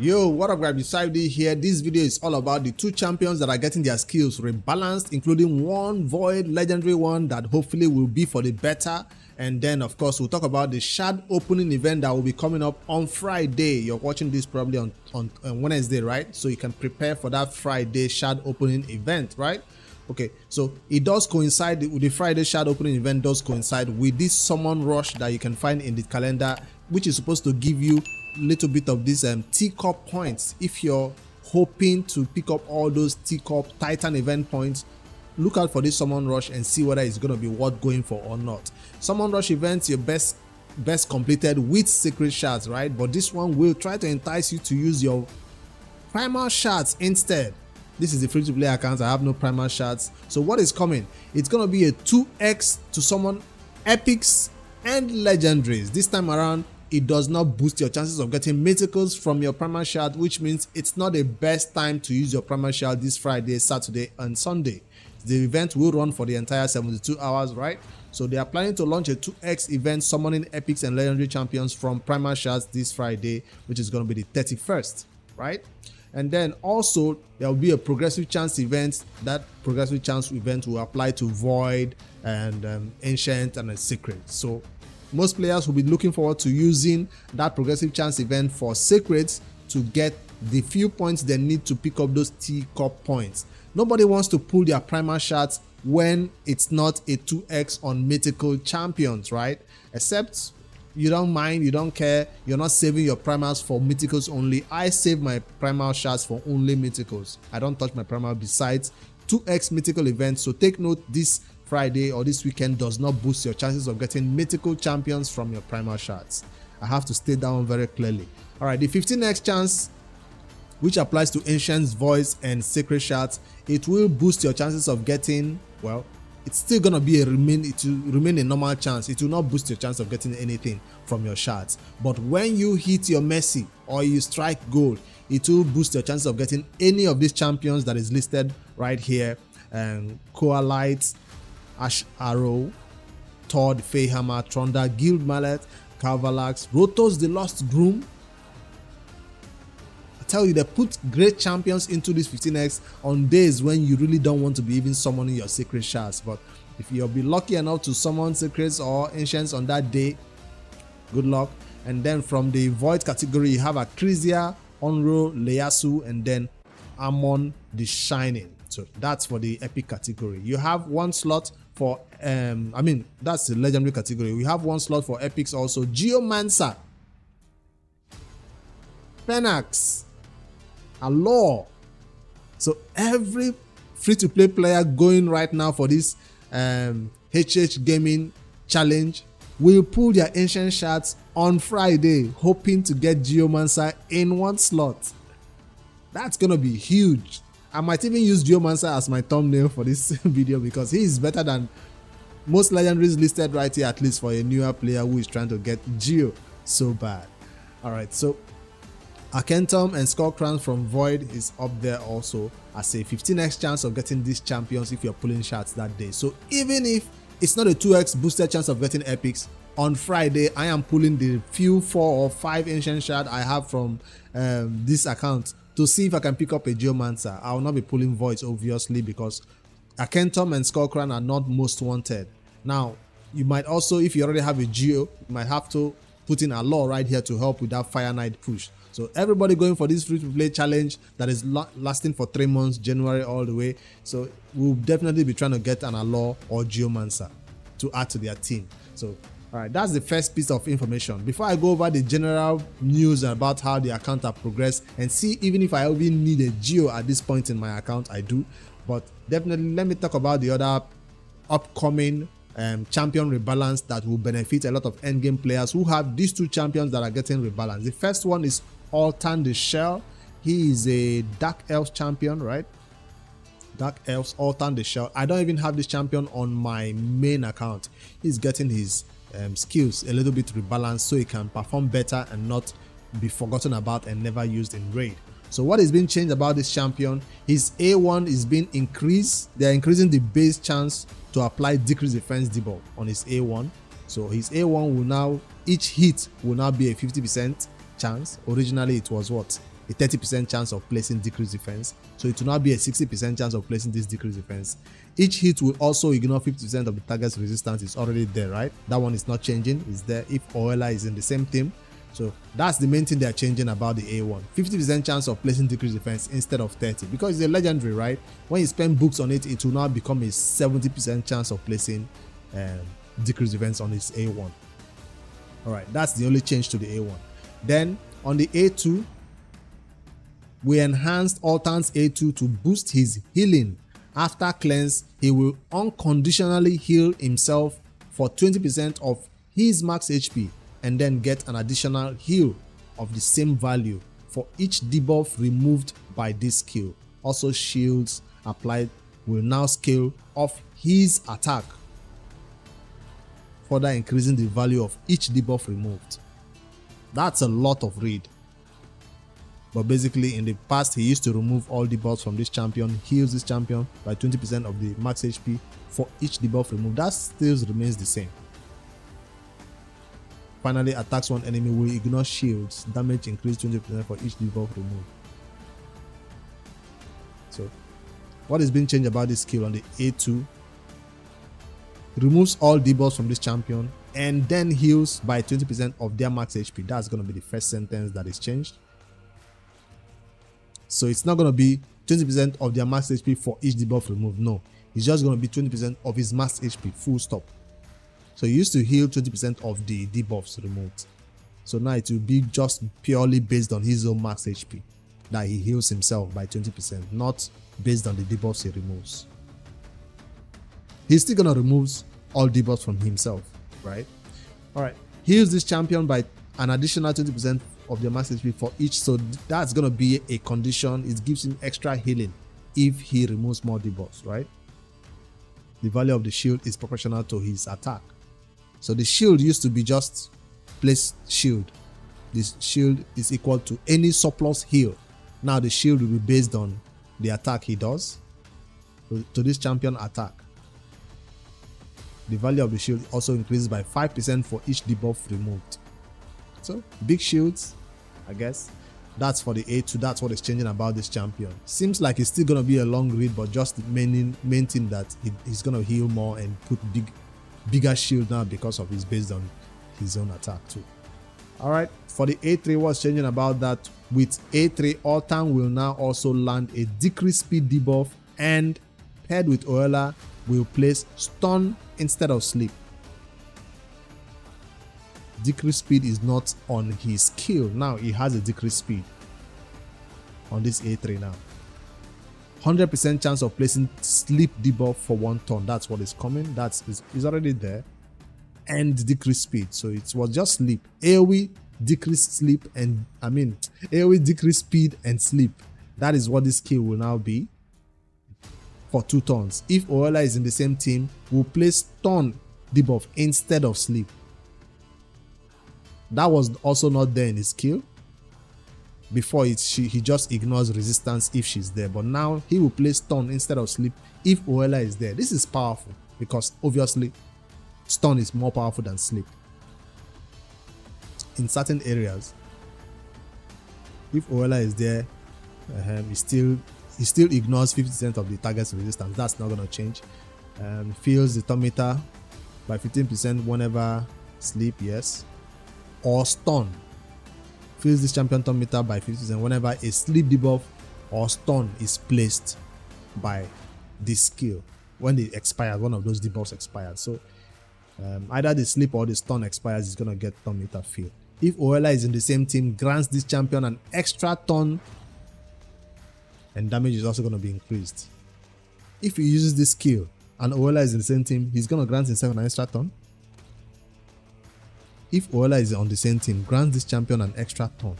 Yo, what up guys, Beside here. This video is all about the two champions that are getting their skills rebalanced, including one void legendary one that hopefully will be for the better. And then of course we'll talk about the shard opening event that will be coming up on Friday. You're watching this probably on Wednesday, right? So you can prepare for that Friday shard opening event, right? Okay, so it does coincide with the Friday shard opening event, does coincide with this summon rush that you can find in the calendar, which is supposed to give you little bit of these teacup points. If you're hoping to pick up all those teacup titan event points, look out for this summon rush and see whether it's going to be worth going for or not. Summon rush events, your best completed with secret shards, right? But this one will try to entice you to use your primal shards instead. This is the free to play account. I have no primal shards. So what is coming? It's going to be a 2x to summon epics and legendaries. This time around, it does not boost your chances of getting mythicals from your primal shard, which means it's not the best time to use your primal shard this Friday, Saturday, and Sunday. The event will run for the entire 72 hours, right? So they are planning to launch a 2x event summoning epics and legendary champions from primal shards this Friday, which is going to be the 31st, right? And then also there will be a progressive chance event. That progressive chance event will apply to void and ancient and a secret. So most players will be looking forward to using that progressive chance event for secrets to get the few points they need to pick up those teacup points. Nobody wants to pull their primal shards when it's not a 2x on mythical champions, right? Except you don't mind, you don't care, you're not saving your primals for mythicals only. I save my primal shards for only mythicals. I don't touch my primal besides 2x mythical events. So take note, this Friday or this weekend does not boost your chances of getting mythical champions from your primal shards. I have to state that one very clearly. All right, the 15x chance, which applies to ancients, voids, and sacred shards, it will boost your chances of getting, well, it's still gonna be it will remain a normal chance. It will not boost your chance of getting anything from your shards. But when you hit your mercy or you strike gold, it will boost your chances of getting any of these champions that is listed right here. Coalite, Ash Arrow, Todd, Feyhammer, Tronda, Guild Mallet, Calvalax, Rotos the Lost Groom. I tell you, they put great champions into this 15x on days when you really don't want to be even summoning your sacred shards. But if you'll be lucky enough to summon secrets or ancients on that day, good luck. And then from the void category, you have Akrisia, Onro, Leyasu, and then Amon the Shining. So that's for the epic category. You have one slot for that's the legendary category. We have one slot for epics also. Geomancer, Phoenix, Allure. So every free-to-play player going right now for this HH Gaming Challenge will pull their ancient shards on Friday, hoping to get Geomancer in one slot. That's gonna be huge. I might even use Geomancer as my thumbnail for this video because he is better than most legendaries listed right here, at least for a newer player who is trying to get Geo so bad. Alright, so Arcantum and Skullcrown from Void is up there also as a 15x chance of getting these champions if you're pulling shards that day. So even if it's not a 2x boosted chance of getting epics, on Friday I am pulling the few 4 or 5 ancient shards I have from this account to see if I can pick up a Geomancer. I will not be pulling voids obviously because Arcantum and Skullcrown are not most wanted. Now you might also, if you already have a Geo, you might have to put in a law right here to help with that Fire Knight push. So everybody going for this free to play challenge that is lasting for 3 months, January all the way. So we'll definitely be trying to get an Allure or Geomancer to add to their team. So alright, that's the first piece of information. Before I go over the general news about how the account have progressed and see even if I even need a Geo at this point in my account, I do. But definitely let me talk about the other upcoming champion rebalance that will benefit a lot of endgame players who have these two champions that are getting rebalanced. The first one is Altan the Shell. He is a Dark Elf champion, right? Dark Elves, Altan the Shell. I don't even have this champion on my main account. He's getting his skills a little bit rebalanced so he can perform better and not be forgotten about and never used in raid. So what is being changed about this champion? His A1 is being increased. They're increasing the base chance to apply decrease defense debuff on his A1. So his A1 will now, each hit will now be a 50% chance. Originally it was what? a 30% chance of placing decreased defense. So it will now be a 60% chance of placing this decreased defense. Each hit will also ignore 50% of the target's resistance. It's already there, right? That one is not changing. It's there if Oela is in the same team. So that's the main thing they're changing about the A1. 50% chance of placing decreased defense instead of 30, because it's a legendary, right? When you spend books on it, it will now become a 70% chance of placing decreased defense on its A1. All right, that's the only change to the A1. Then on the A2, we enhanced Altan's A2 to boost his healing. After cleanse, he will unconditionally heal himself for 20% of his max HP and then get an additional heal of the same value for each debuff removed by this skill. Also, shields applied will now scale off his attack, further increasing the value of each debuff removed. That's a lot of read. But basically, in the past, he used to remove all debuffs from this champion, heals this champion by 20% of the max HP for each debuff removed. That still remains the same. Finally, attacks one enemy will ignore shields. Damage increased 20% for each debuff removed. So, what is being changed about this skill on the A2? Removes all debuffs from this champion and then heals by 20% of their max HP. That's going to be the first sentence that is changed. So it's not going to be 20% of their max HP for each debuff removed. No, it's just going to be 20% of his max HP, full stop. So he used to heal 20% of the debuffs removed. So now it will be just purely based on his own max HP that he heals himself by 20%, not based on the debuffs he removes. He's still going to remove all debuffs from himself, right? All right, heals this champion by an additional 20% of their max HP for each. So that's going to be a condition. It gives him extra healing if he removes more debuffs, right? The value of the shield is proportional to his attack. So the shield used to be just place shield. This shield is equal to any surplus heal. Now the shield will be based on the attack he does to this champion attack. The value of the shield also increases by 5% for each debuff removed. So big shields, I guess. That's for the A2. That's what is changing about this champion. Seems like it's still going to be a long read, but just the main thing that he's going to heal more and put bigger shield now because of his based on his own attack too. All right, for the A3, what's changing about that? With A3, Altan will now also land a decreased speed debuff, and paired with Oela will place stun instead of sleep. Decreased speed is not on his skill. Now he has a decreased speed on this A3 now. 100% chance of placing sleep debuff for 1 turn. That's what is coming. Is already there. And decreased speed. So it was just sleep. AoE decreased sleep and AoE decreased speed and sleep. That is what this skill will now be for 2 turns. If Oela is in the same team, we'll place stun debuff instead of sleep. That was also not there in his skill. Before he just ignores resistance if she's there, but now he will play stun instead of sleep if Oela is there. This is powerful because obviously stun is more powerful than sleep in certain areas. If Oela is there, he still ignores 50% of the target's resistance. That's not going to change. Fills the turn meter by 15% whenever sleep, yes, or stun. Fills this champion turn meter by 50% whenever a sleep debuff or stun is placed by this skill. When it expires, one of those debuffs expires. So either the sleep or the stun expires, it's going to get turn meter filled. If Oela is in the same team, grants this champion an extra turn, and damage is also going to be increased. If he uses this skill and Oela is in the same team, he's going to grant himself an extra turn. If Oela is on the same team, grants this champion an extra turn.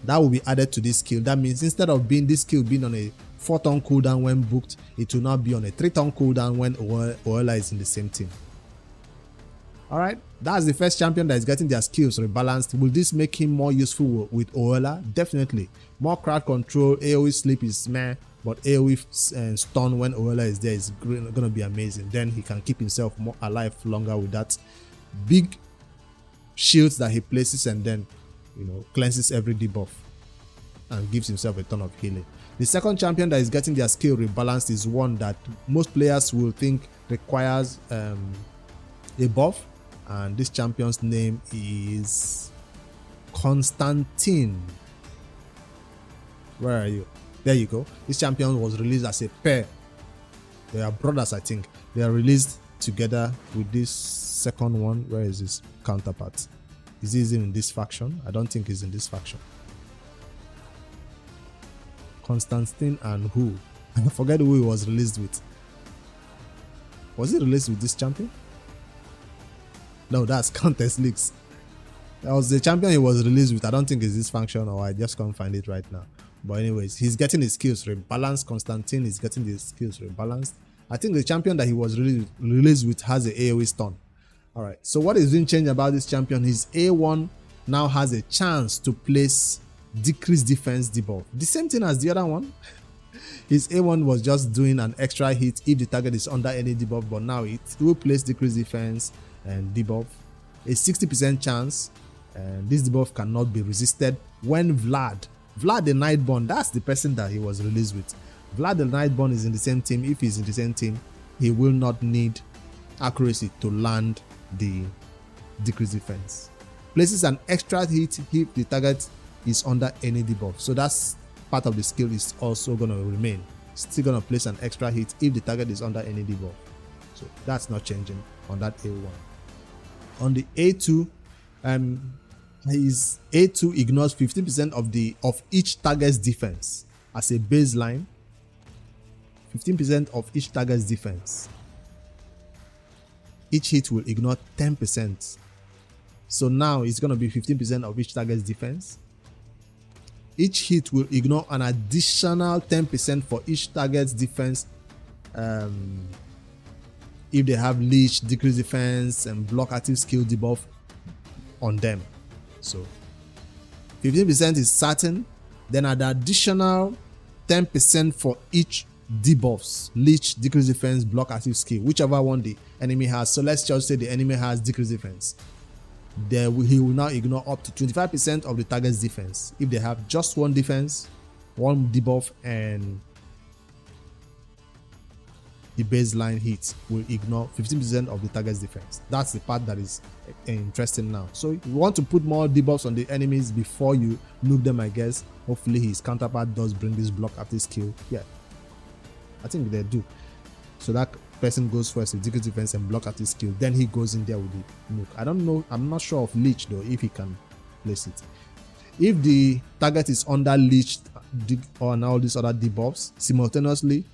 That will be added to this skill. That means instead of this skill being on a 4-turn cooldown when booked, it will now be on a 3-turn cooldown when Oela is in the same team. Alright, that's the first champion that is getting their skills rebalanced. Will this make him more useful with Oela? Definitely. More crowd control, AoE sleep is meh, but AoE stun when Oela is there is going to be amazing. Then he can keep himself more alive longer with that big shields that he places and then cleanses every debuff. and gives himself a ton of healing. The second champion that is getting their skill rebalanced is one that most players will think requires a buff, and this champion's name is Constantine. Where are you? There you go. This champion was released as a pair. They are brothers, I think. They are released together with this second one. Where is his counterpart? Is he in this faction? I don't think he's in this faction. Constantine and who? I forget who he was released with. Was he released with this champion? No, that's Contest Leaks. That was the champion he was released with. I don't think it's this faction, or I just can't find it right now. But anyways, he's getting his skills rebalanced. Constantine is getting his skills rebalanced. I think the champion that he was released with has a AoE stun. Alright, so what is being changed about this champion? His A1 now has a chance to place decreased defense debuff. The same thing as the other one. His A1 was just doing an extra hit if the target is under any debuff, but now it will place decreased defense and debuff. A 60% chance, and this debuff cannot be resisted when Vlad the Nightborn, that's the person that he was released with. Vlad the Nightborn is in the same team. If he's in the same team, he will not need accuracy to land the decreased defense. Places an extra hit if the target is under any debuff. So that's part of the skill is also going to remain. Still going to place an extra hit if the target is under any debuff. So that's not changing on that A1. On the A2, his A2 ignores 15% of each target's defense as a baseline. 15% of each target's defense. Each hit will ignore 10%. So now it's going to be 15% of each target's defense. Each hit will ignore an additional 10% for each target's defense if they have leech, decreased defense, and block active skill debuff on them. So 15% is certain, then an additional 10% for each debuffs, leech, decreased defense, block active skill, whichever one the enemy has. So let's just say the enemy has decreased defense. He will now ignore up to 25% of the target's defense. If they have just one defense, one debuff, and the baseline hit will ignore 15% of the target's defense. That's the part that is interesting now. So you want to put more debuffs on the enemies before you nuke them, I guess. Hopefully his counterpart does bring this block active skill. Yeah, I think they do. So that person goes first with decreased defense and block active skill. Then he goes in there with the nuke. I don't know. I'm not sure of leech though, if he can place it. If the target is under leech or all these other debuffs simultaneously,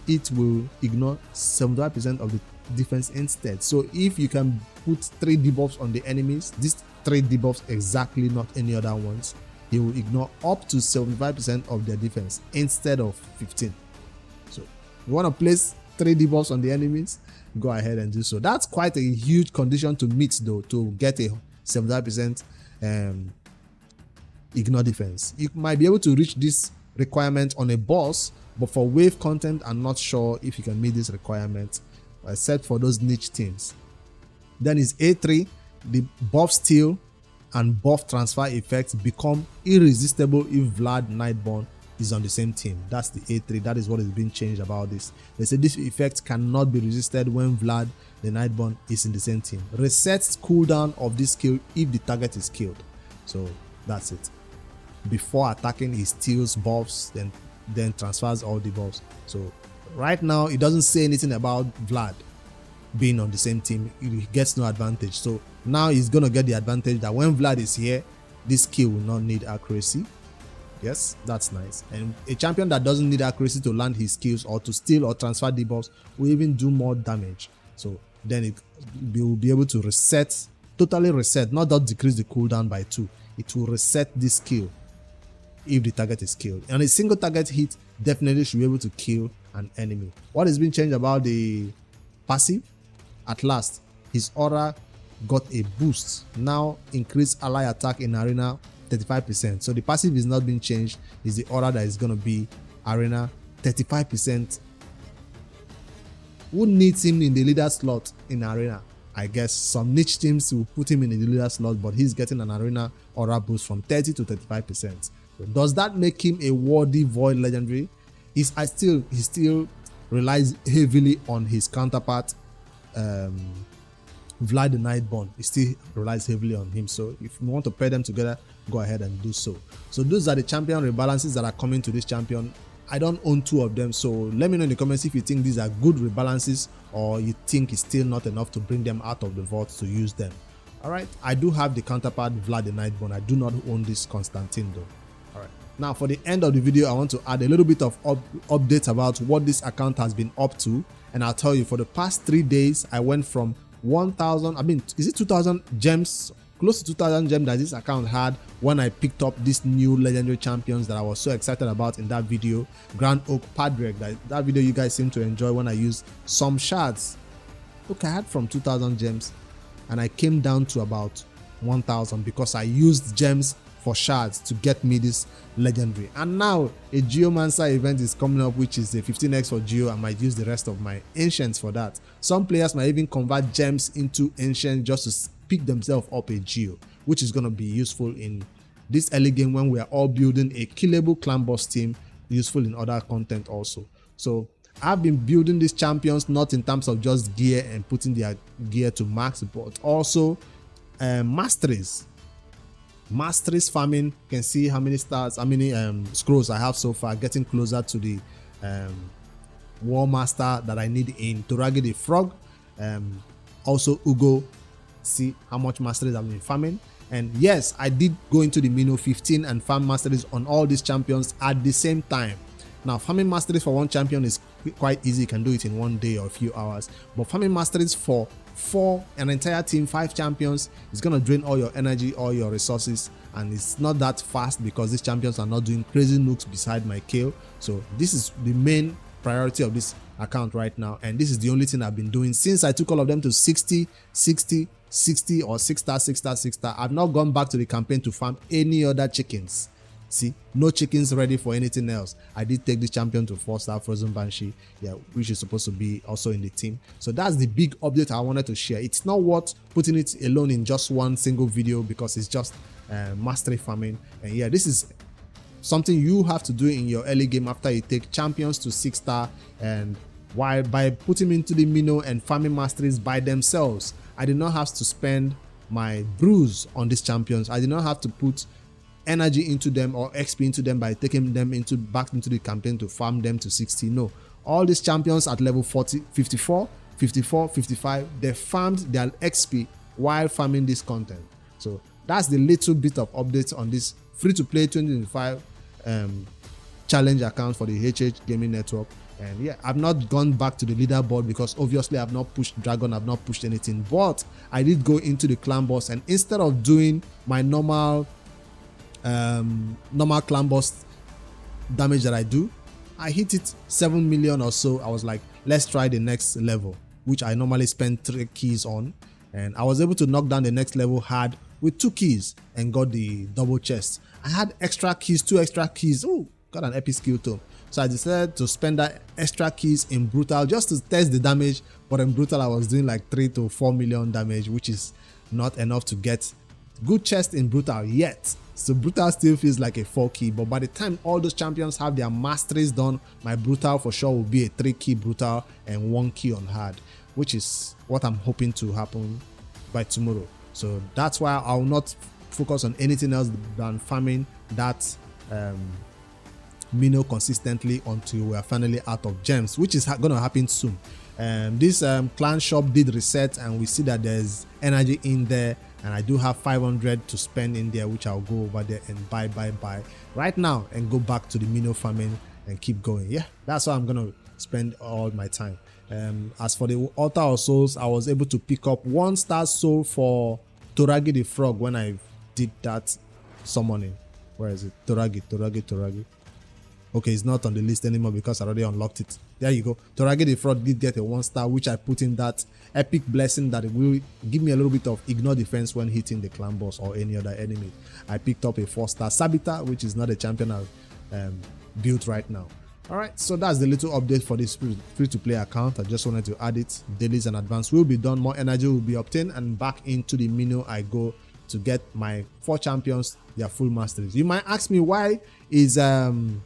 it will ignore 75% of the defense instead. So if you can put 3 debuffs on the enemies, these 3 debuffs exactly, not any other ones, he will ignore up to 75% of their defense instead of 15. So you want to place 3 debuffs on the enemies, go ahead and do so. That's quite a huge condition to meet though, to get a 75% ignore defense. You might be able to reach this requirement on a boss, but for wave content, I'm not sure if you can meet this requirement, except for those niche teams. Then is A3, the buff steal and buff transfer effects become irresistible if Vlad Nightborn is on the same team. That's the A3. That is what is being changed about this. They say this effect cannot be resisted when Vlad the Nightborn is in the same team. Resets cooldown of this skill if the target is killed. So that's it. Before attacking, he steals buffs, then transfers all the buffs. So right now it doesn't say anything about Vlad being on the same team. He gets no advantage. So now he's gonna get the advantage that when Vlad is here, this skill will not need accuracy. Yes, that's nice. And a champion that doesn't need accuracy to land his skills or to steal or transfer debuffs will even do more damage. So then it will be able to reset, totally reset, not just decrease the cooldown by 2. It will reset this skill if the target is killed. And a single target hit definitely should be able to kill an enemy. What is being changed about the passive? At last, his aura got a boost. Now increase ally attack in arena 35%. So the passive is not being changed. It's the aura that is going to be arena 35%. Who needs him in the leader slot in arena? I guess some niche teams will put him in the leader slot, but he's getting an arena aura boost from 30 to 35%. So does that make him a worthy void legendary? He still relies heavily on his counterpart, Vlad the Nightborn. He still relies heavily on him. So if you want to pair them together, go ahead and do so. So those are the champion rebalances that are coming to this champion. I don't own 2 of them, so let me know in the comments if you think these are good rebalances or you think it's still not enough to bring them out of the vault to use them. Alright, I do have the counterpart Vlad the Nightborn. I do not own this Constantine though. Alright, now for the end of the video, I want to add a little bit of updates about what this account has been up to. And I'll tell you, for the past 3 days, I went from 1,000, is it 2,000 gems, close to 2,000 gems that this account had when I picked up these new legendary champions that I was so excited about in that video, Grand Oak Padraig. That video you guys seem to enjoy when I used some shards. Look, I had from 2,000 gems and I came down to about 1,000 because I used gems for shards to get me this legendary. And now a Geomancer event is coming up, which is a 15x for Geo. I might use the rest of my ancients for that. Some players might even convert gems into ancients just to pick themselves up a Geo, which is going to be useful in this early game when we are all building a killable clan boss team, useful in other content also. So I've been building these champions not in terms of just gear and putting their gear to max, but also masteries farming. You can see how many stars, how many scrolls I have so far, getting closer to the war master that I need in Toragi the Frog. Also Ugo, see how much masteries I've been farming. And yes, I did go into the Mino 15 and farm masteries on all these champions at the same time. Now farming masteries for one champion is quite easy. You can do it in 1 day or a few hours, but farming masteries for an entire team, 5 champions, is going to drain all your energy, all your resources, and it's not that fast because these champions are not doing crazy nukes beside my kill. So this is the main priority of this account right now, and this is the only thing I've been doing since I took all of them to 60 or 6-star 6-star 6-star. I've not gone back to the campaign to farm any other chickens. See, no chickens ready for anything else. I did take this champion to 4-star Frozen Banshee, yeah, which is supposed to be also in the team. So that's the big update I wanted to share. It's not worth putting it alone in just one single video because it's just mastery farming. And yeah, this is something you have to do in your early game after you take champions to 6-star, and while by putting into the Mino and farming masteries by themselves. I did not have to spend my brews on these champions. I did not have to put energy into them or XP into them by taking them back into the campaign to farm them to 60. No, all these champions at level 40, 54, 54, 55, they farmed their XP while farming this content. So that's the little bit of updates on this free-to-play 2025 challenge account for the HH Gaming Network. And yeah, I've not gone back to the leaderboard because obviously I've not pushed Dragon, I've not pushed anything, but I did go into the clan boss, and instead of doing my normal clan boss damage that I do, I hit it 7 million or so. I was like, let's try the next level, which I normally spend 3 keys on, and I was able to knock down the next level hard with 2 keys and got the double chest. I had extra keys, 2 extra keys. Oh, got an epic skill too. So I decided to spend that extra keys in Brutal just to test the damage, but in Brutal I was doing like 3 to 4 million damage, which is not enough to get good chest in Brutal yet. So Brutal still feels like a 4 key, but by the time all those champions have their masteries done, my Brutal for sure will be a 3 key Brutal and 1 key on hard, which is what I'm hoping to happen by tomorrow. So that's why I will not focus on anything else than farming that Mino consistently until we are finally out of gems, which is going to happen soon. This clan shop did reset, and we see that there's energy in there, and I do have 500 to spend in there, which I'll go over there and buy right now and go back to the Mino farming and keep going. Yeah, that's how I'm gonna spend all my time. As for the Altar of Souls, I was able to pick up 1-star soul for Toragi the Frog when I did that summoning. Where is it? Toragi. Okay, it's not on the list anymore because I already unlocked it. There you go. Toragi the Frog did get a 1-star, which I put in that epic blessing that will give me a little bit of ignore defense when hitting the clan boss or any other enemy. I picked up a 4-star Sabita, which is not a champion I've built right now. Alright, so that's the little update for this free-to-play account. I just wanted to add it. Dailies and advance will be done, more energy will be obtained, and back into the Mino I go to get my 4 champions their full masteries. You might ask me, why is Tagoa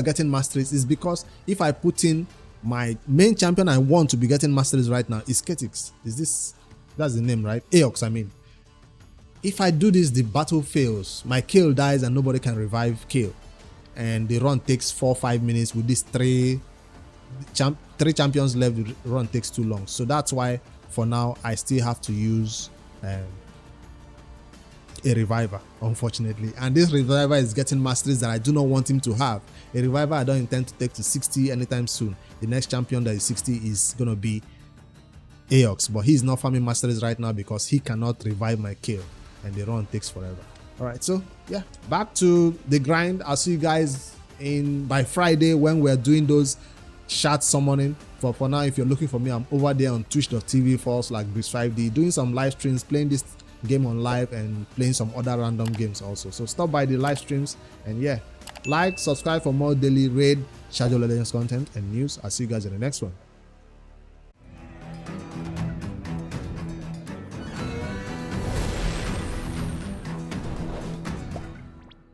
getting masteries? Is because if I put in my main champion I want to be getting masteries right now is Ketix. That's the name, right? Aox, I mean. If I do this, the battle fails. My kill dies and nobody can revive kill. And the run takes 4-5 minutes. With these three champions left, the run takes too long. So that's why for now I still have to use a reviver, unfortunately. And this reviver is getting masteries that I do not want him to have. A reviver I don't intend to take to 60 anytime soon. The next champion that is 60 is going to be Aox, but he's not farming masteries right now because he cannot revive my kill and the run takes forever. All right, so yeah, back to the grind. I'll see you guys by Friday when we're doing those shard summoning. For now, if you're looking for me, I'm over there on twitch.tv/Breeze5D doing some live streams, playing this game on live and playing some other random games also. So stop by the live streams and yeah, like, subscribe for more daily raid, Shadow Legends content and news. I'll see you guys in the next one.